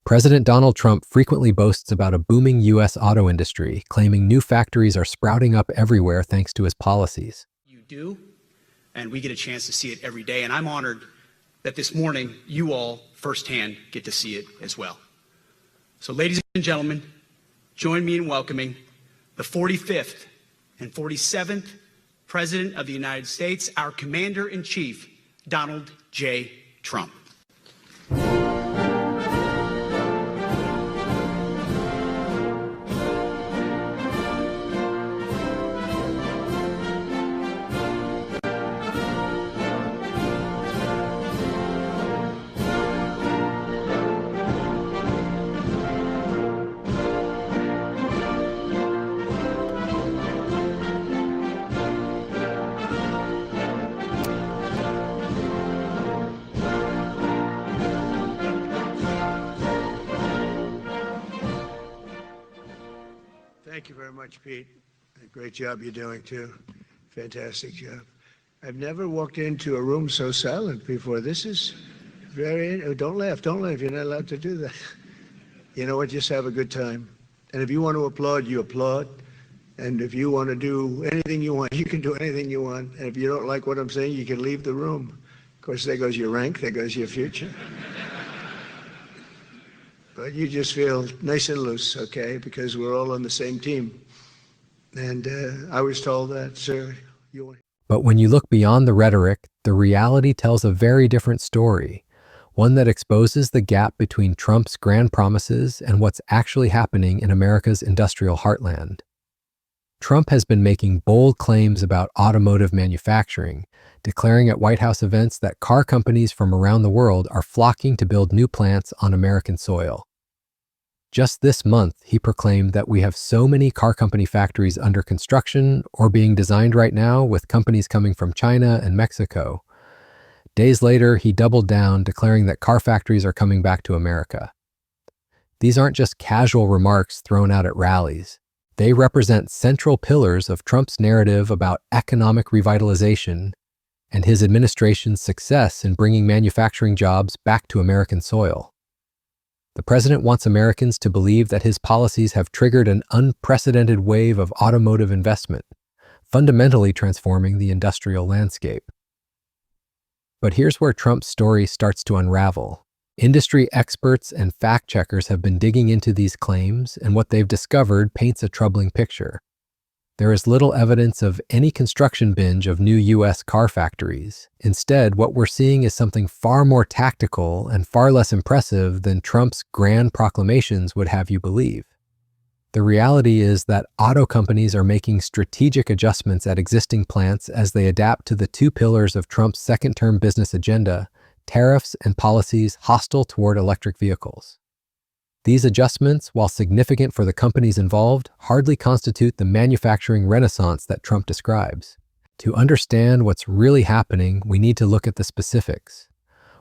President Donald Trump frequently boasts about a booming U.S. auto industry, claiming new factories are sprouting up everywhere thanks to his policies. You do, and we get a chance to see it every day, and I'm honored that this morning you all firsthand get to see it as well. So, ladies and gentlemen, join me in welcoming the 45th and 47th President of the United States, our Commander-in-Chief, Donald J. Trump. Thank you very much, Pete. Great job you're doing, too. Fantastic job. I've never walked into a room so silent before. This is very... Oh, don't laugh. Don't laugh. You're not allowed to do that. You know what? Just have a good time. And if you want to applaud, you applaud. And if you want to do anything you want, you can do anything you want. And if you don't like what I'm saying, you can leave the room. Of course, there goes your rank. There goes your future. But you just feel nice and loose, okay? Because we're all on the same team. And I was told that, sir, you... But when you look beyond the rhetoric, the reality tells a very different story, one that exposes the gap between Trump's grand promises and what's actually happening in America's industrial heartland. Trump has been making bold claims about automotive manufacturing, declaring at White House events that car companies from around the world are flocking to build new plants on American soil. Just this month, he proclaimed that we have so many car company factories under construction or being designed right now, with companies coming from China and Mexico. Days later, he doubled down, declaring that car factories are coming back to America. These aren't just casual remarks thrown out at rallies. They represent central pillars of Trump's narrative about economic revitalization and his administration's success in bringing manufacturing jobs back to American soil. The president wants Americans to believe that his policies have triggered an unprecedented wave of automotive investment, fundamentally transforming the industrial landscape. But here's where Trump's story starts to unravel. Industry experts and fact-checkers have been digging into these claims, and what they've discovered paints a troubling picture. There is little evidence of any construction binge of new U.S. car factories. Instead, what we're seeing is something far more tactical and far less impressive than Trump's grand proclamations would have you believe. The reality is that auto companies are making strategic adjustments at existing plants as they adapt to the two pillars of Trump's second-term business agenda: tariffs and policies hostile toward electric vehicles. These adjustments, while significant for the companies involved, hardly constitute the manufacturing renaissance that Trump describes. To understand what's really happening, we need to look at the specifics.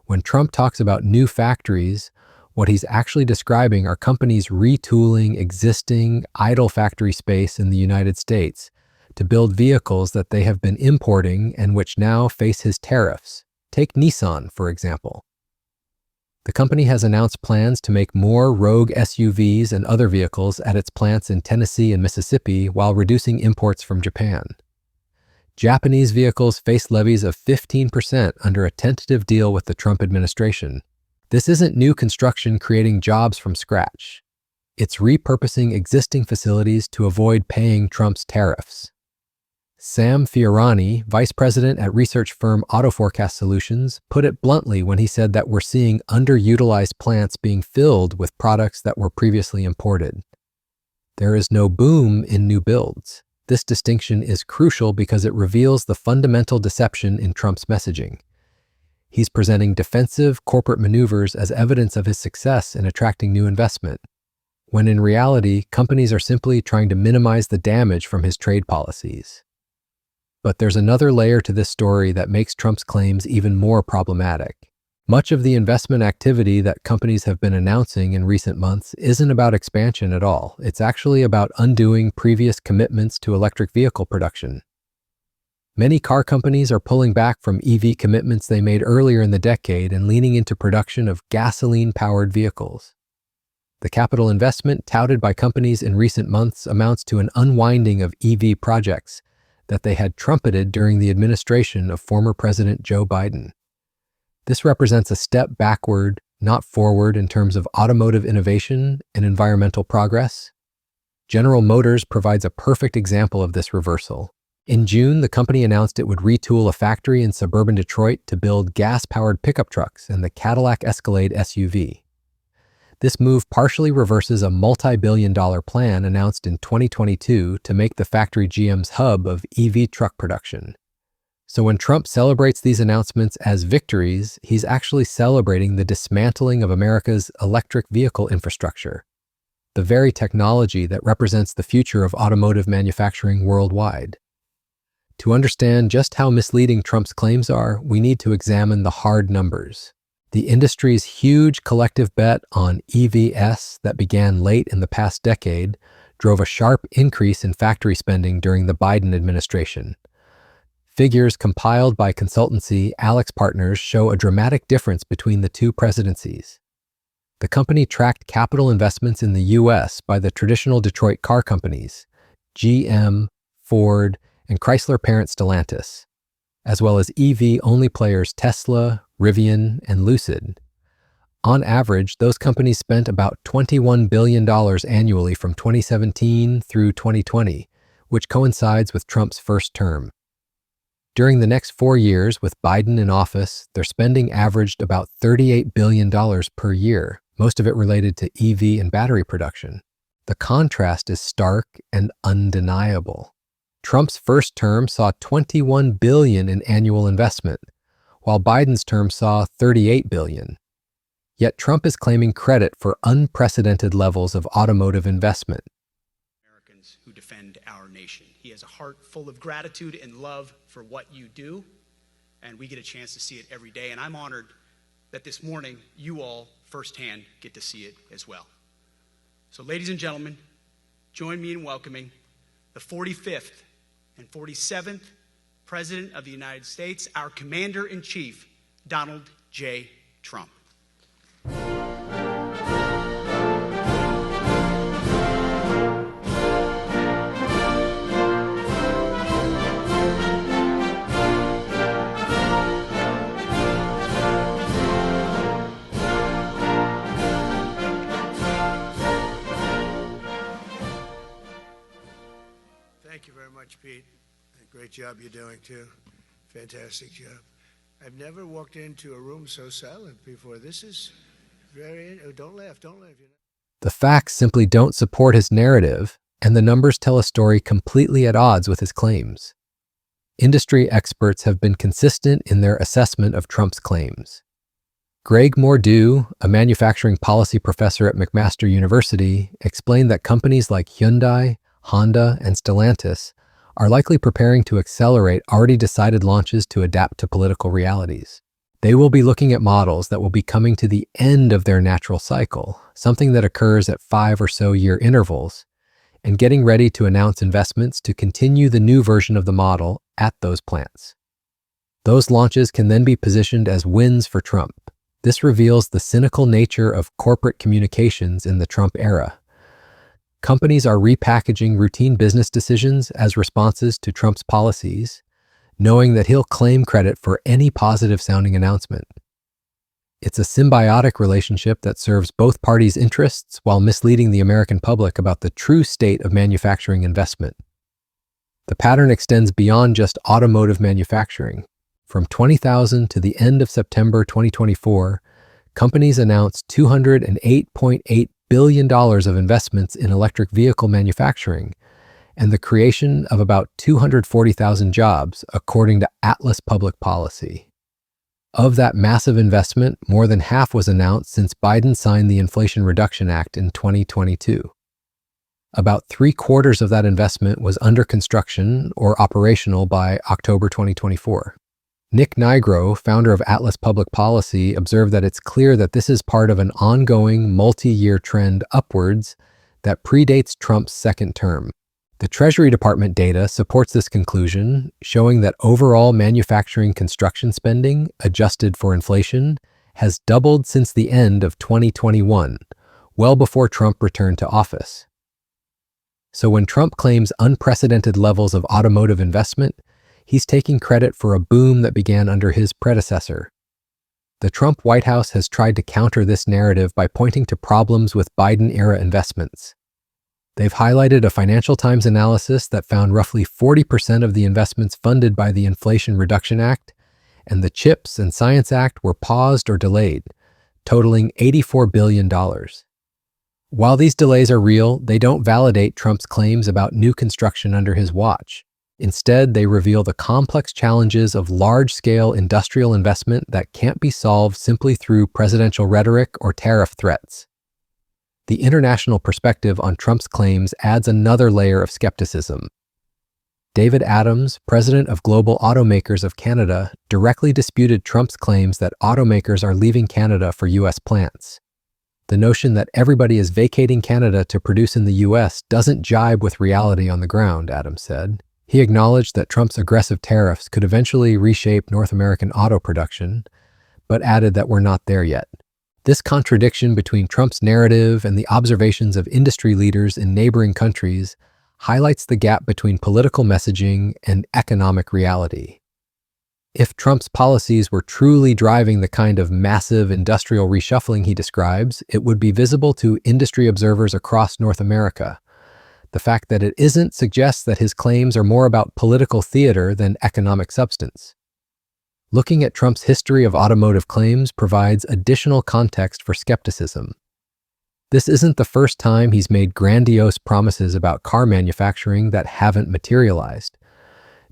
When Trump talks about new factories, what he's actually describing are companies retooling existing, idle factory space in the United States to build vehicles that they have been importing and which now face his tariffs. Take Nissan, for example. The company has announced plans to make more Rogue SUVs and other vehicles at its plants in Tennessee and Mississippi while reducing imports from Japan. Japanese vehicles face levies of 15% under a tentative deal with the Trump administration. This isn't new construction creating jobs from scratch. It's repurposing existing facilities to avoid paying Trump's tariffs. Sam Fiorani, vice president at research firm Auto Forecast Solutions, put it bluntly when he said that we're seeing underutilized plants being filled with products that were previously imported. There is no boom in new builds. This distinction is crucial because it reveals the fundamental deception in Trump's messaging. He's presenting defensive corporate maneuvers as evidence of his success in attracting new investment, when in reality, companies are simply trying to minimize the damage from his trade policies. But there's another layer to this story that makes Trump's claims even more problematic. Much of the investment activity that companies have been announcing in recent months isn't about expansion at all. It's actually about undoing previous commitments to electric vehicle production. Many car companies are pulling back from EV commitments they made earlier in the decade and leaning into production of gasoline-powered vehicles. The capital investment touted by companies in recent months amounts to an unwinding of EV projects that they had trumpeted during the administration of former President Joe Biden. This represents a step backward, not forward, in terms of automotive innovation and environmental progress. General Motors provides a perfect example of this reversal. In June, the company announced it would retool a factory in suburban Detroit to build gas-powered pickup trucks and the Cadillac Escalade SUV. This move partially reverses a multi-billion-dollar plan announced in 2022 to make the factory GM's hub of EV truck production. So when Trump celebrates these announcements as victories, he's actually celebrating the dismantling of America's electric vehicle infrastructure, the very technology that represents the future of automotive manufacturing worldwide. To understand just how misleading Trump's claims are, we need to examine the hard numbers. The industry's huge collective bet on EVs that began late in the past decade drove a sharp increase in factory spending during the Biden administration. Figures compiled by consultancy AlixPartners show a dramatic difference between the two presidencies. The company tracked capital investments in the U.S. by the traditional Detroit car companies, GM, Ford, and Chrysler parent Stellantis, as well as EV-only players Tesla, Rivian, and Lucid. On average, those companies spent about $21 billion annually from 2017 through 2020, which coincides with Trump's first term. During the next 4 years, with Biden in office, their spending averaged about $38 billion per year, most of it related to EV and battery production. The contrast is stark and undeniable. Trump's first term saw $21 billion in annual investment, while Biden's term saw $38 billion. Yet Trump is claiming credit for unprecedented levels of automotive investment. Americans who defend our nation. He has a heart full of gratitude and love for what you do, and we get a chance to see it every day. And I'm honored that this morning you all firsthand get to see it as well. So, ladies and gentlemen, join me in welcoming the 45th and 47th President of the United States, our Commander-in-Chief, Donald J. Trump. Thank you very much, Pete. Great job you're doing, too. Fantastic job. I've never walked into a room so silent before. This is very... Don't laugh, don't laugh. The facts simply don't support his narrative, and the numbers tell a story completely at odds with his claims. Industry experts have been consistent in their assessment of Trump's claims. Greg Mordew, a manufacturing policy professor at McMaster University, explained that companies like Hyundai, Honda, and Stellantis are likely preparing to accelerate already decided launches to adapt to political realities. They will be looking at models that will be coming to the end of their natural cycle, something that occurs at 5 or so year intervals, and getting ready to announce investments to continue the new version of the model at those plants. Those launches can then be positioned as wins for Trump. This reveals the cynical nature of corporate communications in the Trump era. Companies are repackaging routine business decisions as responses to Trump's policies, knowing that he'll claim credit for any positive-sounding announcement. It's a symbiotic relationship that serves both parties' interests while misleading the American public about the true state of manufacturing investment. The pattern extends beyond just automotive manufacturing. From 20,000 to the end of September 2024, companies announced $208.8 billion of investments in electric vehicle manufacturing and the creation of about 240,000 jobs, according to Atlas Public Policy. Of that massive investment, more than half was announced since Biden signed the Inflation Reduction Act in 2022. About 3/4 of that investment was under construction or operational by October 2024. Nick Nigro, founder of Atlas Public Policy, observed that it's clear that this is part of an ongoing multi-year trend upwards that predates Trump's second term. The Treasury Department data supports this conclusion, showing that overall manufacturing construction spending, adjusted for inflation, has doubled since the end of 2021, well before Trump returned to office. So when Trump claims unprecedented levels of automotive investment, he's taking credit for a boom that began under his predecessor. The Trump White House has tried to counter this narrative by pointing to problems with Biden-era investments. They've highlighted a Financial Times analysis that found roughly 40% of the investments funded by the Inflation Reduction Act and the CHIPS and Science Act were paused or delayed, totaling $84 billion. While these delays are real, they don't validate Trump's claims about new construction under his watch. Instead, they reveal the complex challenges of large-scale industrial investment that can't be solved simply through presidential rhetoric or tariff threats. The international perspective on Trump's claims adds another layer of skepticism. David Adams, president of Global Automakers of Canada, directly disputed Trump's claims that automakers are leaving Canada for U.S. plants. The notion that everybody is vacating Canada to produce in the U.S. doesn't jibe with reality on the ground, Adams said. He acknowledged that Trump's aggressive tariffs could eventually reshape North American auto production, but added that we're not there yet. This contradiction between Trump's narrative and the observations of industry leaders in neighboring countries highlights the gap between political messaging and economic reality. If Trump's policies were truly driving the kind of massive industrial reshuffling he describes, it would be visible to industry observers across North America. The fact that it isn't suggests that his claims are more about political theater than economic substance. Looking at Trump's history of automotive claims provides additional context for skepticism. This isn't the first time he's made grandiose promises about car manufacturing that haven't materialized.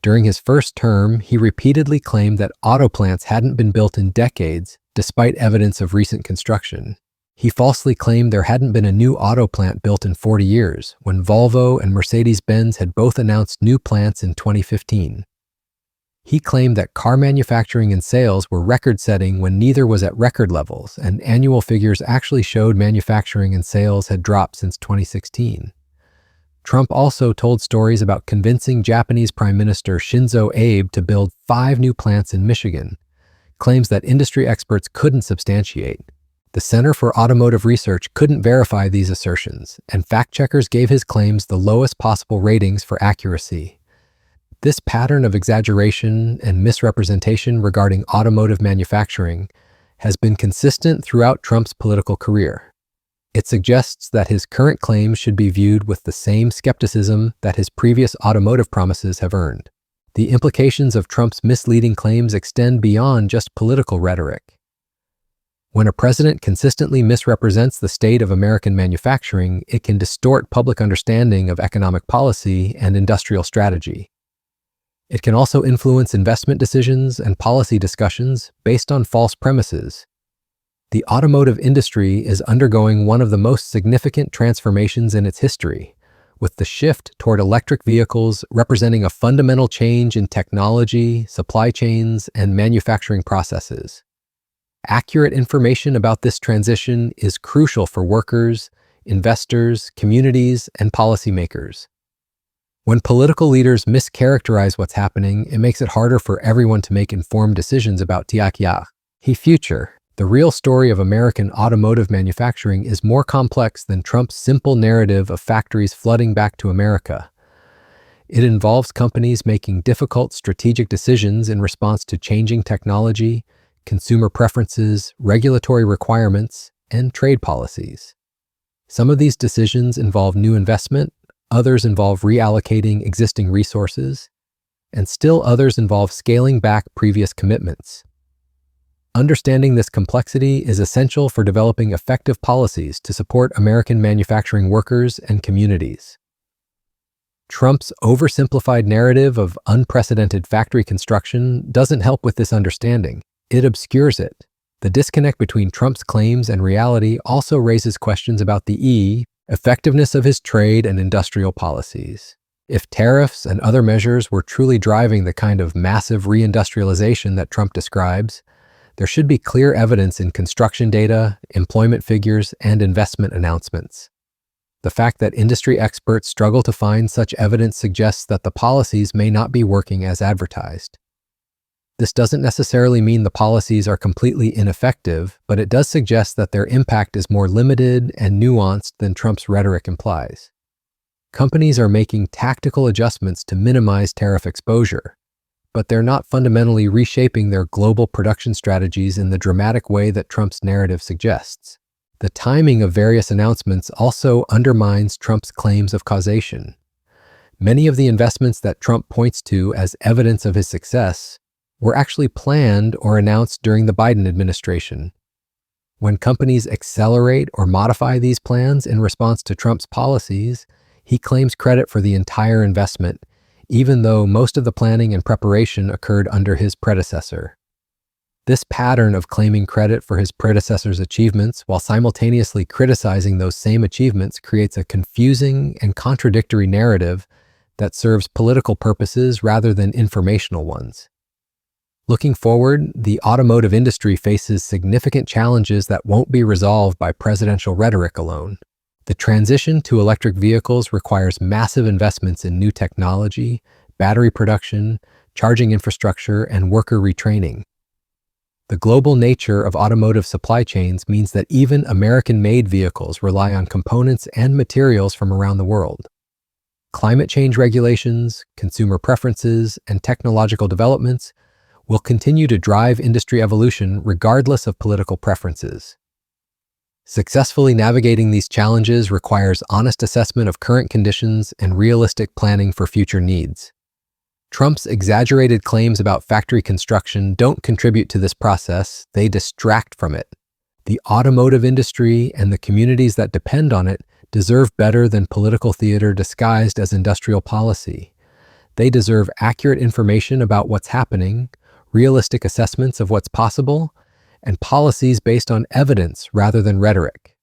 During his first term, he repeatedly claimed that auto plants hadn't been built in decades, despite evidence of recent construction. He falsely claimed there hadn't been a new auto plant built in 40 years, when Volvo and Mercedes-Benz had both announced new plants in 2015. He claimed that car manufacturing and sales were record-setting when neither was at record levels, and annual figures actually showed manufacturing and sales had dropped since 2016. Trump also told stories about convincing Japanese Prime Minister Shinzo Abe to build 5 new plants in Michigan, claims that industry experts couldn't substantiate. The Center for Automotive Research couldn't verify these assertions, and fact-checkers gave his claims the lowest possible ratings for accuracy. This pattern of exaggeration and misrepresentation regarding automotive manufacturing has been consistent throughout Trump's political career. It suggests that his current claims should be viewed with the same skepticism that his previous automotive promises have earned. The implications of Trump's misleading claims extend beyond just political rhetoric. When a president consistently misrepresents the state of American manufacturing, it can distort public understanding of economic policy and industrial strategy. It can also influence investment decisions and policy discussions based on false premises. The automotive industry is undergoing one of the most significant transformations in its history, with the shift toward electric vehicles representing a fundamental change in technology, supply chains, and manufacturing processes. Accurate information about this transition is crucial for workers, investors, communities, and policymakers. When political leaders mischaracterize what's happening, it makes it harder for everyone to make informed decisions about the future. The real story of American automotive manufacturing is more complex than Trump's simple narrative of factories flooding back to America. It involves companies making difficult strategic decisions in response to changing technology, consumer preferences, regulatory requirements, and trade policies. Some of these decisions involve new investment, others involve reallocating existing resources, and still others involve scaling back previous commitments. Understanding this complexity is essential for developing effective policies to support American manufacturing workers and communities. Trump's oversimplified narrative of unprecedented factory construction doesn't help with this understanding. It obscures it. The disconnect between Trump's claims and reality also raises questions about the effectiveness of his trade and industrial policies. If tariffs and other measures were truly driving the kind of massive reindustrialization that Trump describes, there should be clear evidence in construction data, employment figures, and investment announcements. The fact that industry experts struggle to find such evidence suggests that the policies may not be working as advertised. This doesn't necessarily mean the policies are completely ineffective, but it does suggest that their impact is more limited and nuanced than Trump's rhetoric implies. Companies are making tactical adjustments to minimize tariff exposure, but they're not fundamentally reshaping their global production strategies in the dramatic way that Trump's narrative suggests. The timing of various announcements also undermines Trump's claims of causation. Many of the investments that Trump points to as evidence of his success were actually planned or announced during the Biden administration. When companies accelerate or modify these plans in response to Trump's policies, he claims credit for the entire investment, even though most of the planning and preparation occurred under his predecessor. This pattern of claiming credit for his predecessor's achievements while simultaneously criticizing those same achievements creates a confusing and contradictory narrative that serves political purposes rather than informational ones. Looking forward, the automotive industry faces significant challenges that won't be resolved by presidential rhetoric alone. The transition to electric vehicles requires massive investments in new technology, battery production, charging infrastructure, and worker retraining. The global nature of automotive supply chains means that even American-made vehicles rely on components and materials from around the world. Climate change regulations, consumer preferences, and technological developments will continue to drive industry evolution regardless of political preferences. Successfully navigating these challenges requires honest assessment of current conditions and realistic planning for future needs. Trump's exaggerated claims about factory construction don't contribute to this process, they distract from it. The automotive industry and the communities that depend on it deserve better than political theater disguised as industrial policy. They deserve accurate information about what's happening, realistic assessments of what's possible, and policies based on evidence rather than rhetoric.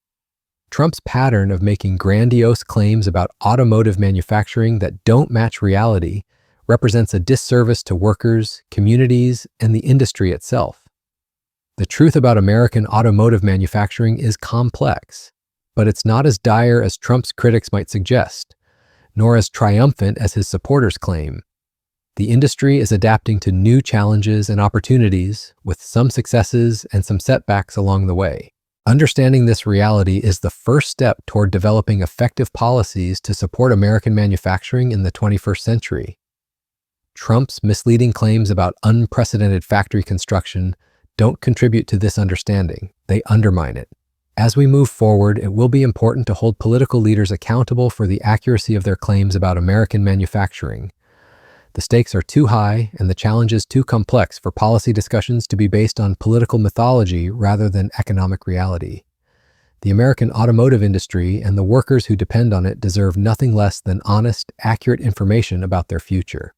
Trump's pattern of making grandiose claims about automotive manufacturing that don't match reality represents a disservice to workers, communities, and the industry itself. The truth about American automotive manufacturing is complex, but it's not as dire as Trump's critics might suggest, nor as triumphant as his supporters claim. The industry is adapting to new challenges and opportunities, with some successes and some setbacks along the way. Understanding this reality is the first step toward developing effective policies to support American manufacturing in the 21st century. Trump's misleading claims about unprecedented factory construction don't contribute to this understanding, they undermine it. As we move forward, it will be important to hold political leaders accountable for the accuracy of their claims about American manufacturing. The stakes are too high and the challenges too complex for policy discussions to be based on political mythology rather than economic reality. The American automotive industry and the workers who depend on it deserve nothing less than honest, accurate information about their future.